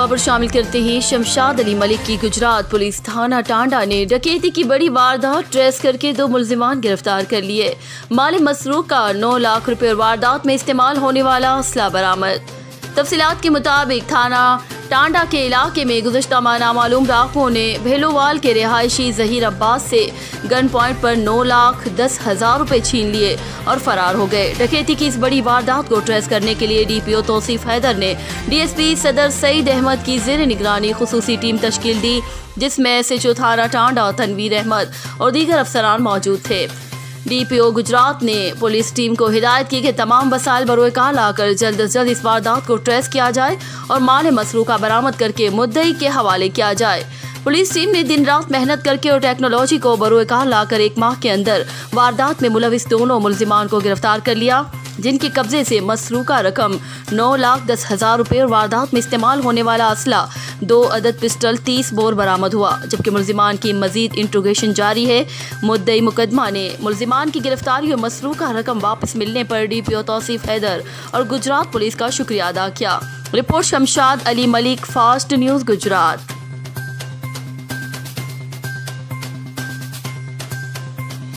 खबर शामिल करते हैं शमशाद अली मलिक की। गुजरात पुलिस थाना टांडा ने डकैती की बड़ी वारदात ट्रेस करके 2 मुलजिमान गिरफ्तार कर लिए। माल मसरूक का 9 लाख रुपए और वारदात में इस्तेमाल होने वाला असला बरामद। तफसीलात के मुताबिक थाना टांडा के इलाके में गुज़श्ता माह नामालूम राखों ने भेलोवाल के रिहायशी ज़हीर अब्बास से गन पॉइंट पर 9,10,000 रुपए छीन लिए और फरार हो गए। डकैती की इस बड़ी वारदात को ट्रेस करने के लिए DPO तौसीफ हैदर ने DSP सदर सईद अहमद की ज़ेर निगरानी खुसूसी टीम तश्कील दी, जिसमें SHO थाना टांडा तनवीर अहमद और दीगर अफसरान मौजूद थे। DPO गुजरात ने पुलिस टीम को हिदायत की कि तमाम वसाइल बरोकार लाकर जल्द अज जल्द इस वारदात को ट्रेस किया जाए और माल मसरूका बरामद करके मुद्दई के हवाले किया जाए। पुलिस टीम ने दिन रात मेहनत करके और टेक्नोलॉजी को बरोकार लाकर 1 माह के अंदर वारदात में मुलविस दोनों मुलजिमान को गिरफ्तार कर लिया, जिनके कब्जे से मसरूका रकम 9,10,000 रुपए और वारदात में इस्तेमाल होने वाला असला 2 अदद पिस्टल 30 बोर बरामद हुआ। जबकि मुलजिमान की मजीद इंट्रोगेशन जारी है। मुद्दई मुकदमा ने मुलजिमान की गिरफ्तारी और मसरूका रकम वापस मिलने पर DPO तौसीफ हैदर और गुजरात पुलिस का शुक्रिया अदा किया। Report Shamshad Ali Malik, fast news Gujarat.